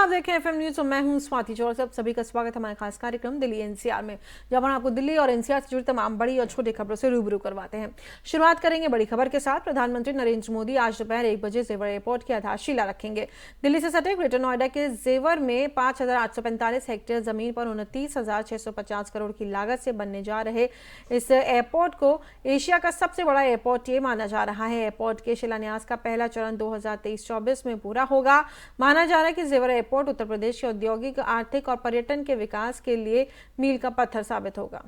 आप देखें FM news और मैं हूं स्वाति चौरसिया। सब सभी का स्वागत है हमारे खास कार्यक्रम दिल्ली एनसीआर में, जब हम आपको दिल्ली और एनसीआर से जुड़ी तमाम बड़ी और छोटी खबरों से रूबरू करवाते हैं। शुरुआत करेंगे बड़ी खबर के साथ। प्रधानमंत्री नरेंद्र मोदी आज दोपहर 1 बजे जेवर एयरपोर्ट की आधारशिला रखेंगे। दिल्ली से सटे ग्रेटर नोएडा के जेवर में 5,845 हेक्टेयर जमीन पर 29,650 करोड़ की लागत से बनने जा रहे इस एयरपोर्ट को एशिया का सबसे बड़ा एयरपोर्ट ये माना जा रहा है। एयरपोर्ट के शिलान्यास का पहला चरण 2023-24 में पूरा होगा। माना जा रहा है कि जेवर एयरपोर्ट उत्तर प्रदेश के औद्योगिक, आर्थिक और पर्यटन के विकास के लिए मील का पत्थर साबित होगा।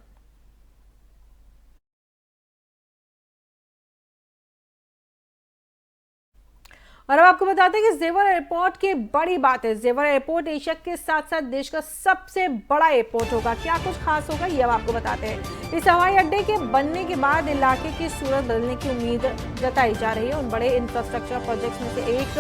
और अब आपको बताते हैं कि जेवर एयरपोर्ट की बड़ी बात है। जेवर एयरपोर्ट एशिया के साथ साथ देश का सबसे बड़ा एयरपोर्ट होगा। क्या कुछ खास होगा ये अब आपको बताते हैं। इस हवाई अड्डे के बनने के बाद इलाके की सूरत बदलने की उम्मीद जताई जा रही है। उन बड़े इंफ्रास्ट्रक्चर प्रोजेक्ट्स में से एक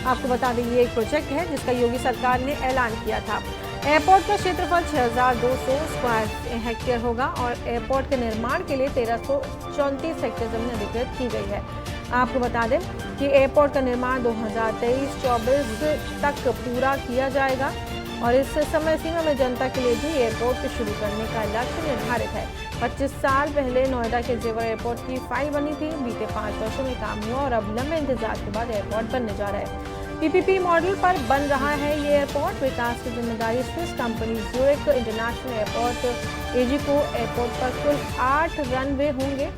आपको बता दें, ये एक प्रोजेक्ट है जिसका योगी सरकार ने ऐलान किया था। एयरपोर्ट का क्षेत्रफल 6,200 स्क्वायर हेक्टेयर होगा और एयरपोर्ट के निर्माण के लिए 1,334 हेक्टेयर जमीन अधिकृत की गई है। आपको बता दें कि एयरपोर्ट का निर्माण 2023-24 तक पूरा किया जाएगा और इस समय सीमा में जनता के लिए भी एयरपोर्ट शुरू करने का लक्ष्य निर्धारित है। 25 साल पहले नोएडा के जेवर एयरपोर्ट की फाइल बनी थी। बीते 5 वर्षों में काम हुआ और अब लंबे इंतजार के बाद एयरपोर्ट बनने जा रहा है। पीपीपी मॉडल पर बन रहा है ये एयरपोर्ट। विकास की जिम्मेदारी Swiss company Zurich international airport एजीको एयरपोर्ट पर कुल 8 रनवे होंगे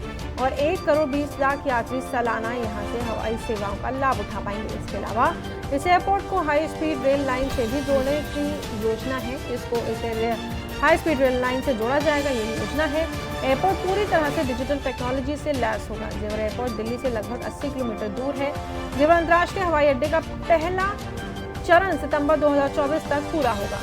और 1 करोड़ 20 लाख यात्री सालाना यहां से हवाई सेवाओं का लाभ उठा पाएंगे। इसके अलावा इस एयरपोर्ट को हाई स्पीड रेल लाइन से भी जोड़ने की योजना है। इसे हाई स्पीड रेल लाइन से जोड़ा जाएगा, ये योजना है। एयरपोर्ट पूरी तरह से डिजिटल टेक्नोलॉजी से लैस होगा। जेवर एयरपोर्ट दिल्ली से लगभग 80 किलोमीटर दूर है। जेवर अंतर्राष्ट्रीय हवाई अड्डे का पहला चरण सितंबर 2024 तक पूरा होगा।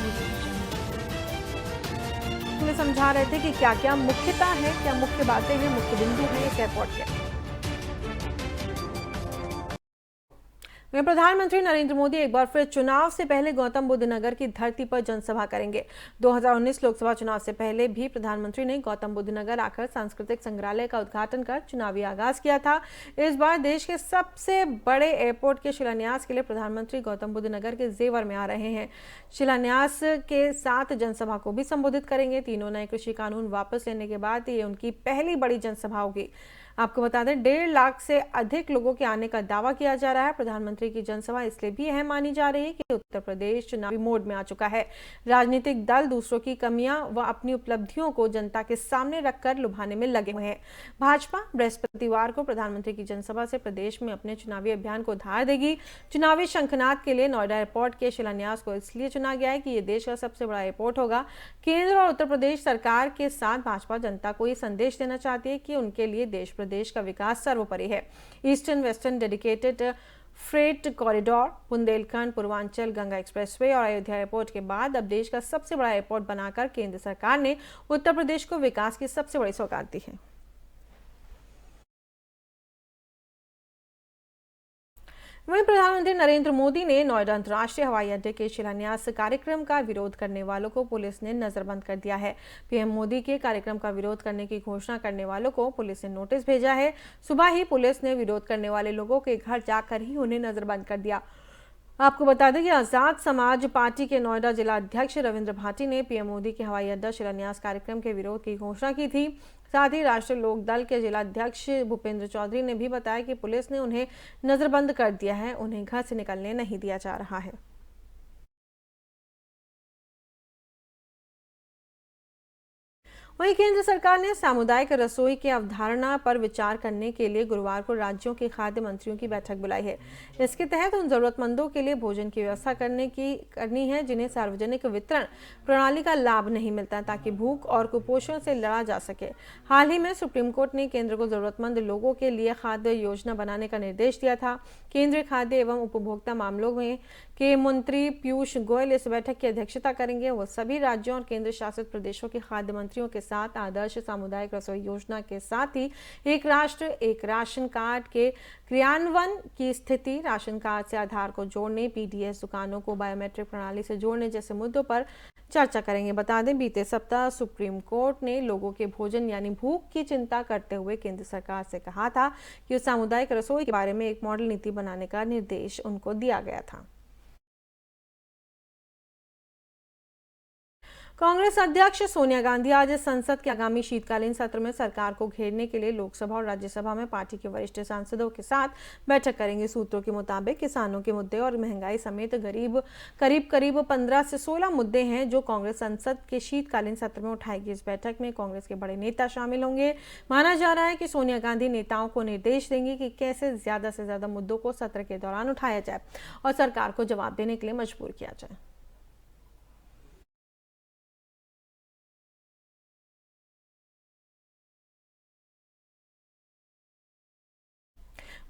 हमें समझा रहे थे कि क्या क्या मुख्यता है, क्या मुख्य बातें हैं, मुख्य बिंदु हैं इस एयरपोर्ट के। वहीं प्रधानमंत्री नरेंद्र मोदी एक बार फिर चुनाव से पहले गौतम बुद्ध नगर की धरती पर जनसभा करेंगे। 2019 लोकसभा चुनाव से पहले भी प्रधानमंत्री ने गौतम बुद्ध नगर आकर सांस्कृतिक संग्रहालय का उद्घाटन कर चुनावी आगाज किया था। इस बार देश के सबसे बड़े एयरपोर्ट के शिलान्यास के लिए प्रधानमंत्री गौतम बुद्ध नगर के जेवर में आ रहे हैं। शिलान्यास के साथ जनसभा को भी संबोधित करेंगे। तीनों नए कृषि कानून वापस लेने के बाद ये उनकी पहली बड़ी जनसभा होगी। आपको बता दें 1.5 लाख से अधिक लोगों के आने का दावा किया जा रहा है। प्रधानमंत्री की जनसभा इसलिए भी अहम मानी जा रही है कि उत्तर प्रदेश चुनावी मोड में आ चुका है। राजनीतिक दल दूसरों की कमियां व अपनी उपलब्धियों को जनता के सामने रखकर लुभाने में लगे हुए हैं। भाजपा बृहस्पतिवार को प्रधानमंत्री की जनसभा से प्रदेश में अपने चुनावी अभियान को धार देगी। चुनावी शंखनाद के लिए नोएडा एयरपोर्ट के शिलान्यास को इसलिए चुना गया है कि ये देश का सबसे बड़ा एयरपोर्ट होगा। केंद्र और उत्तर प्रदेश सरकार के साथ भाजपा जनता को ये संदेश देना चाहती है कि उनके लिए देश प्रदेश का विकास सर्वोपरि है। Eastern western dedicated freight corridor, Bundelkhand, Purvanchal Ganga expressway और अयोध्या एयरपोर्ट के बाद अब देश का सबसे बड़ा एयरपोर्ट बनाकर केंद्र सरकार ने उत्तर प्रदेश को विकास की सबसे बड़ी सौगात दी है। वहीं प्रधानमंत्री नरेंद्र मोदी ने नोएडा अंतर्राष्ट्रीय हवाई अड्डे के शिलान्यास कार्यक्रम का विरोध करने वालों को पुलिस ने नजरबंद कर दिया है। पीएम मोदी के कार्यक्रम का विरोध करने की घोषणा करने वालों को पुलिस ने नोटिस भेजा है। सुबह ही पुलिस ने विरोध करने वाले लोगों के घर जाकर ही उन्हें नजरबंद कर दिया। आपको बता दें कि आजाद समाज पार्टी के नोएडा जिला अध्यक्ष रविंद्र भाटी ने पीएम मोदी के हवाई अड्डा शिलान्यास कार्यक्रम के विरोध की घोषणा की थी। साथ ही राष्ट्रीय लोक दल के जिला अध्यक्ष भूपेंद्र चौधरी ने भी बताया कि पुलिस ने उन्हें नजरबंद कर दिया है, उन्हें घर से निकलने नहीं दिया जा रहा है। वहीं केंद्र सरकार ने सामुदायिक रसोई की अवधारणा पर विचार करने के लिए गुरुवार को राज्यों के खाद्य मंत्रियों की बैठक बुलाई है। इसके तहत उन जरूरतमंदों के लिए भोजन की व्यवस्था करनी है जिन्हें सार्वजनिक वितरण प्रणाली का लाभ नहीं मिलता, ताकि भूख और कुपोषण से लड़ा जा सके। हाल ही में सुप्रीम कोर्ट ने केंद्र को जरूरतमंद लोगों के लिए खाद्य योजना बनाने का निर्देश दिया था। केंद्रीय खाद्य एवं उपभोक्ता मामलों में के मंत्री पीयूष गोयल इस बैठक की अध्यक्षता करेंगे। वो सभी राज्यों और केंद्र शासित प्रदेशों के खाद्य मंत्रियों के साथ आदर्श सामुदायिक रसोई योजना के साथ ही एक राष्ट्र एक राशन कार्ड के क्रियान्वयन की स्थिति, राशन कार्ड से आधार को जोड़ने, पीडीएस दुकानों को बायोमेट्रिक प्रणाली से जोड़ने जैसे मुद्दों पर चर्चा करेंगे। बता दें बीते सप्ताह सुप्रीम कोर्ट ने लोगों के भोजन यानी भूख की चिंता करते हुए केंद्र सरकार से कहा था कि उस सामुदायिक रसोई के बारे में एक मॉडल नीति बनाने का निर्देश उनको दिया गया था। कांग्रेस अध्यक्ष सोनिया गांधी आज संसद के आगामी शीतकालीन सत्र में सरकार को घेरने के लिए लोकसभा और राज्यसभा में पार्टी के वरिष्ठ सांसदों के साथ बैठक करेंगे। सूत्रों के मुताबिक किसानों के मुद्दे और महंगाई समेत करीब 15 से 16 मुद्दे हैं जो कांग्रेस संसद के शीतकालीन सत्र में उठाएगी। इस बैठक में कांग्रेस के बड़े नेता शामिल होंगे। माना जा रहा है कि सोनिया गांधी नेताओं को निर्देश देंगी कि कैसे ज्यादा से ज्यादा मुद्दों को सत्र के दौरान उठाया जाए और सरकार को जवाब देने के लिए मजबूर किया जाए।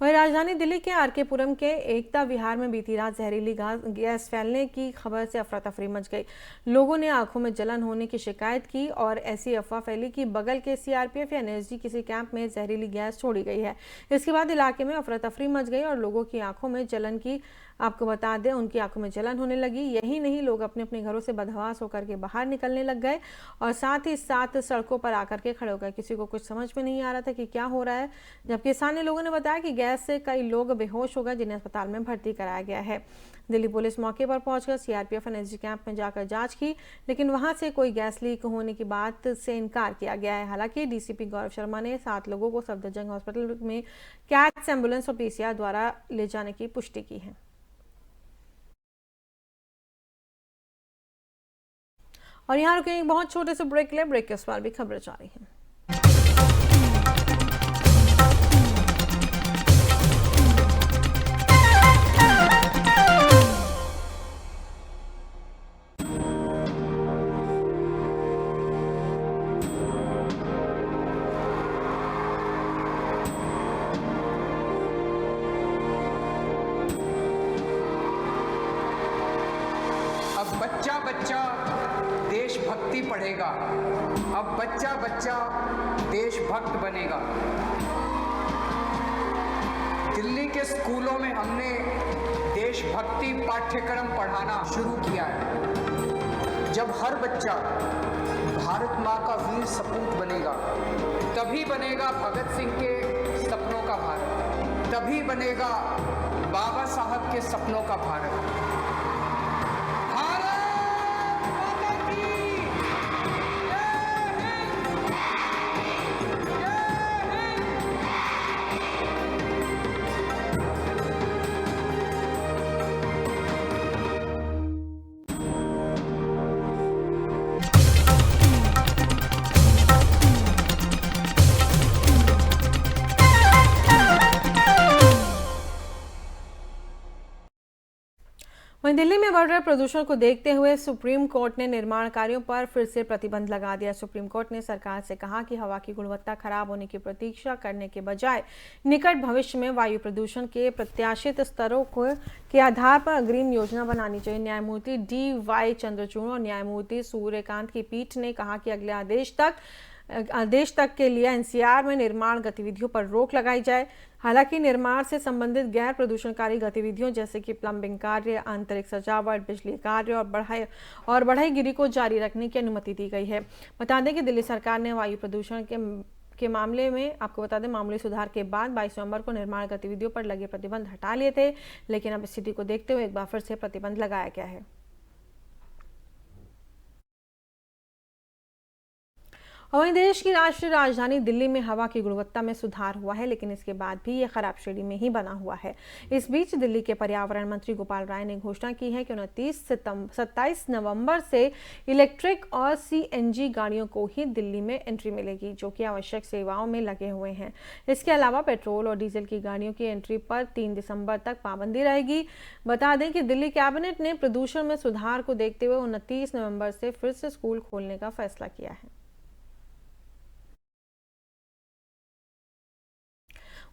वहीं राजधानी दिल्ली के आरके पुरम के एकता विहार में बीती रात जहरीली गैस फैलने की खबर से अफरा तफरी मच गई। लोगों ने आंखों में जलन होने की शिकायत की और ऐसी अफवाह फैली कि बगल के सीआरपीएफ या एनएसजी किसी कैंप में जहरीली गैस छोड़ी गई है। इसके बाद इलाके में अफरा तफरी मच गई और लोगों की आंखों में जलन की आपको बता दें उनकी आंखों में जलन होने लगी। यही नहीं, लोग अपने अपने घरों से बदहवास होकर के बाहर निकलने लग गए और साथ ही साथ सड़कों पर आकर के खड़े हो गए। किसी को कुछ समझ में नहीं आ रहा था कि क्या हो रहा है। जबकि स्थानीय लोगों ने बताया कि गैस से कई लोग बेहोश हो गए जिन्हें अस्पताल में भर्ती कराया गया है। दिल्ली पुलिस मौके पर पहुंचकर सीआरपीएफ एनएसजी कैंप में जाकर जांच की, लेकिन वहां से कोई गैस लीक होने की बात से इनकार किया गया है। हालांकि डीसीपी गौरव शर्मा ने 7 लोगों को सफदरजंग हॉस्पिटल में कैट्स एम्बुलेंस और पीसीआर द्वारा ले जाने की पुष्टि की है। और यहाँ रुके एक बहुत छोटे से ब्रेक ले। ब्रेक के इस बार भी खबरें जारी हैं। अब बच्चा बच्चा देशभक्ति पढ़ेगा, अब बच्चा बच्चा देशभक्त बनेगा। दिल्ली के स्कूलों में हमने देशभक्ति पाठ्यक्रम पढ़ाना शुरू किया है। जब हर बच्चा भारत माँ का वीर सपूत बनेगा, तभी बनेगा भगत सिंह के सपनों का भारत, तभी बनेगा बाबा साहब के सपनों का भारत। वहीं दिल्ली में बढ़ रहे प्रदूषण को देखते हुए सुप्रीम कोर्ट ने निर्माण कार्यों पर फिर से प्रतिबंध लगा दिया। सुप्रीम कोर्ट ने सरकार से कहा कि हवा की गुणवत्ता खराब होने की प्रतीक्षा करने के बजाय निकट भविष्य में वायु प्रदूषण के प्रत्याशित स्तरों के आधार पर अग्रिम योजना बनानी चाहिए। न्यायमूर्ति DY चंद्रचूड़ और न्यायमूर्ति सूर्यकांत की पीठ ने कहा कि अगले आदेश तक के लिए एनसीआर में निर्माण गतिविधियों पर रोक लगाई जाए। हालांकि निर्माण से संबंधित गैर प्रदूषणकारी गतिविधियों जैसे कि प्लम्बिंग कार्य, आंतरिक सजावट, बिजली कार्य और बढ़ईगिरी को जारी रखने की अनुमति दी गई है। बता दें कि दिल्ली सरकार ने वायु प्रदूषण के मामले में आपको बता दें मामूली सुधार के बाद 22 नवंबर को निर्माण गतिविधियों पर लगे प्रतिबंध हटा लिए थे, लेकिन अब स्थिति को देखते हुए एक बार फिर से प्रतिबंध लगाया गया है। और वहीं देश की राष्ट्रीय राजधानी दिल्ली में हवा की गुणवत्ता में सुधार हुआ है, लेकिन इसके बाद भी ये खराब श्रेणी में ही बना हुआ है। इस बीच दिल्ली के पर्यावरण मंत्री गोपाल राय ने घोषणा की है कि 27 नवंबर से इलेक्ट्रिक और CNG गाड़ियों को ही दिल्ली में एंट्री मिलेगी, जो कि आवश्यक सेवाओं में लगे हुए हैं। इसके अलावा पेट्रोल और डीजल की गाड़ियों की एंट्री पर 3 दिसंबर तक पाबंदी रहेगी। बता दें कि दिल्ली कैबिनेट ने प्रदूषण में सुधार को देखते हुए 29 नवंबर से फिर से स्कूल खोलने का फैसला किया है।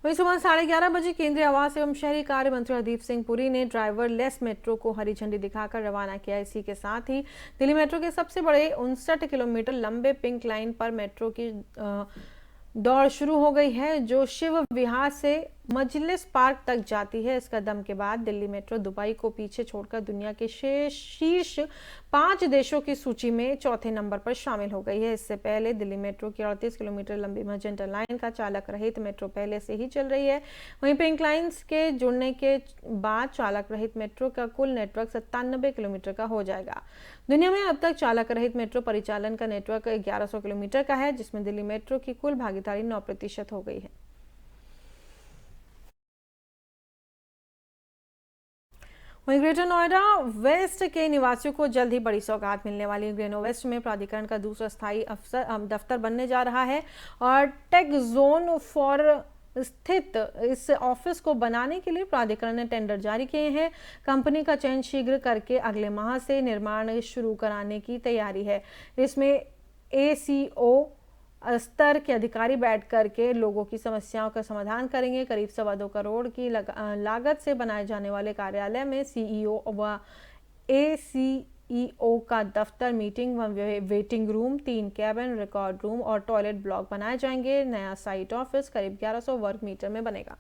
वहीं सुबह 11:30 बजे केंद्रीय आवास एवं शहरी कार्य मंत्री हरदीप सिंह पुरी ने ड्राइवरलेस मेट्रो को हरी झंडी दिखाकर रवाना किया। इसी के साथ ही दिल्ली मेट्रो के सबसे बड़े 59 किलोमीटर लंबे पिंक लाइन पर मेट्रो की दौड़ शुरू हो गई है, जो शिव विहार से मजलिस पार्क तक जाती है। इस कदम के बाद दिल्ली मेट्रो दुबई को पीछे छोड़कर दुनिया के शीर्ष 5 देशों की सूची में चौथे नंबर पर शामिल हो गई है। इससे पहले दिल्ली मेट्रो की 38 किलोमीटर लंबी मैजेंटा लाइन का चालक रहित मेट्रो पहले से ही चल रही है। वहीं पिंक लाइन्स के जुड़ने के बाद चालक रहित मेट्रो का कुल नेटवर्क 97 किलोमीटर का हो जाएगा। दुनिया में अब तक चालक रहित मेट्रो परिचालन का नेटवर्क 1100 किलोमीटर का है, जिसमें दिल्ली मेट्रो की कुल भागीदारी 9% हो गई है। वहीं ग्रेटर नोएडा वेस्ट के निवासियों को जल्द ही बड़ी सौगात मिलने वाली। ग्रेनो वेस्ट में प्राधिकरण का दूसरा स्थायी दफ्तर बनने जा रहा है और टेक जोन फॉर स्थित इस ऑफिस को बनाने के लिए प्राधिकरण ने टेंडर जारी किए हैं। कंपनी का चयन शीघ्र करके अगले माह से निर्माण शुरू कराने की तैयारी है। इसमें ACO स्तर के अधिकारी बैठ करके लोगों की समस्याओं का समाधान करेंगे। करीब 2.25 करोड़ की लागत से बनाए जाने वाले कार्यालय में CEO व ACEO का दफ्तर, मीटिंग व waiting room, 3 cabin, record room और टॉयलेट ब्लॉक बनाए जाएंगे। नया साइट ऑफिस करीब 1100 वर्ग मीटर में बनेगा।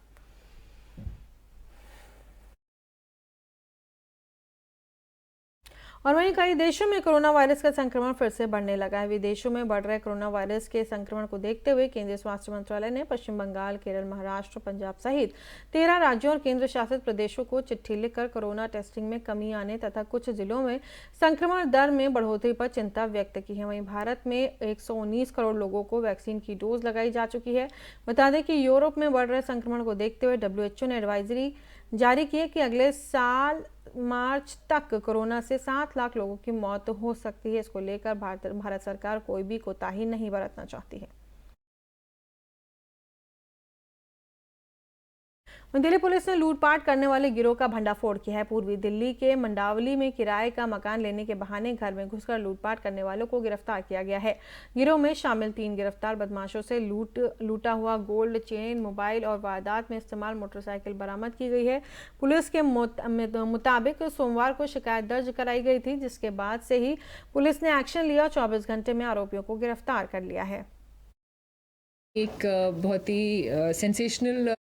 और वहीं कई देशों में कोरोना वायरस का संक्रमण फिर से बढ़ने लगा है। विदेशों में बढ़ रहे कोरोना वायरस के संक्रमण को देखते हुए केंद्रीय स्वास्थ्य मंत्रालय ने पश्चिम बंगाल, केरल, महाराष्ट्र, पंजाब सहित 13 राज्यों और केंद्र शासित प्रदेशों को चिट्ठी लिखकर कोरोना टेस्टिंग में कमी आने तथा कुछ जिलों में संक्रमण दर में बढ़ोतरी पर चिंता व्यक्त की है। वहीं भारत में 119 करोड़ लोगों को वैक्सीन की डोज लगाई जा चुकी है। बता दें कि यूरोप में बढ़ रहे संक्रमण को देखते हुए WHO ने एडवाइजरी जारी की है कि अगले साल मार्च तक कोरोना से 7 लाख लोगों की मौत हो सकती है। इसको लेकर भारत सरकार कोई भी कोताही नहीं बरतना चाहती है। दिल्ली पुलिस ने लूटपाट करने वाले गिरोह का भंडाफोड़ किया है। पूर्वी दिल्ली के मंडावली में किराए का मकान लेने के बहाने घर में घुसकर लूटपाट करने वालों को गिरफ्तार किया गया है। गिरोह में शामिल 3 गिरफ्तार बदमाशों से लूटा हुआ गोल्ड चेन, मोबाइल और वारदात में इस्तेमाल मोटरसाइकिल बरामद की गई है। पुलिस के मुताबिक सोमवार को शिकायत दर्ज कराई गई थी, जिसके बाद से ही पुलिस ने एक्शन लिया। 24 घंटे में आरोपियों को गिरफ्तार कर लिया है। एक बहुत ही सेंसेशनल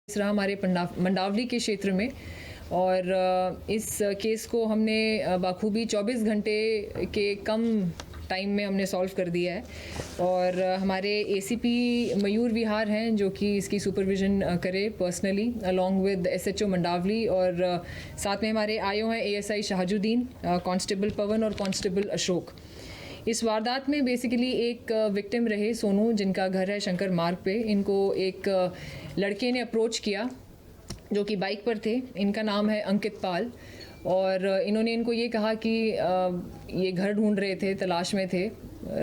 रहा हमारे मंडावली के क्षेत्र में, और इस केस को हमने बाखूबी 24 घंटे के कम टाइम में हमने सॉल्व कर दिया है। और हमारे ACP मयूर विहार हैं जो कि इसकी सुपरविजन करे personally along with SHO Mandawali, और साथ में हमारे IO हैं ASI शाहजुद्दीन, कांस्टेबल पवन और कांस्टेबल अशोक। इस वारदात में बेसिकली एक विक्टिम रहे सोनू, जिनका घर है शंकर मार्ग पे। इनको एक लड़के ने अप्रोच किया जो कि बाइक पर थे। इनका नाम है अंकित पाल, और इन्होंने इनको ये कहा कि ये घर ढूंढ रहे थे, तलाश में थे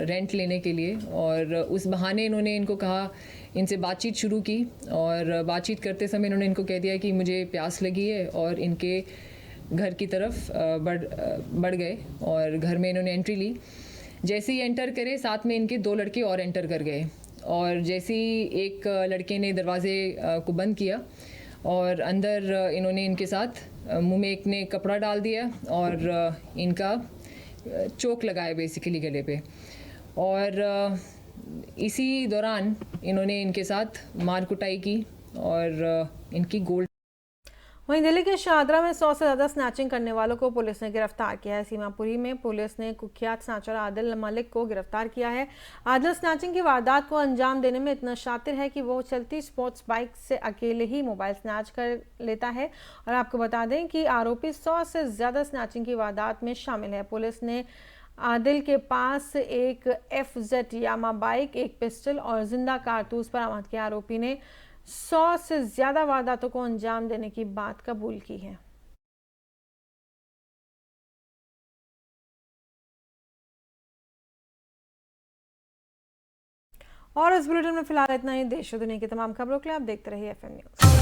रेंट लेने के लिए, और उस बहाने इन्होंने इनको कहा, इनसे बातचीत शुरू की, और बातचीत करते समय इन्होंने इनको कह दिया कि मुझे प्यास लगी है, और इनके घर की तरफ बढ़ गए और घर में इन्होंने एंट्री ली। जैसे ही एंटर करे, साथ में इनके 2 लड़के और एंटर कर गए, और जैसे ही एक लड़के ने दरवाजे को बंद किया और अंदर इन्होंने इनके साथ मुंह में एक ने कपड़ा डाल दिया और इनका चोक लगाया बेसिकली गले पे, और इसी दौरान इन्होंने इनके साथ मार कुटाई की और इनकी गोल्ड। वहीं दिल्ली के शाहदरा में 100 से ज्यादा स्नैचिंग करने वालों को पुलिस ने गिरफ्तार किया है। सीमापुरी में पुलिस ने कुख्यात स्नैचर आदिल मलिक को गिरफ्तार किया है। आदिल स्नैचिंग की वारदात को अंजाम देने में इतना शातिर है कि वो चलती स्पोर्ट्स बाइक से अकेले ही मोबाइल स्नैच कर लेता है। और आपको बता दें कि आरोपी 100 से ज्यादा स्नैचिंग की वारदात में शामिल है। पुलिस ने आदिल के पास एक FZ यामा बाइक, एक पिस्टल और जिंदा कारतूस बरामद किया। आरोपी ने 100 से ज्यादा वारदातों को अंजाम देने की बात कबूल की है। और इस बुलेटिन में फिलहाल इतना ही। देश और दुनिया की तमाम खबरों के लिए आप देखते रहिए FM न्यूज़।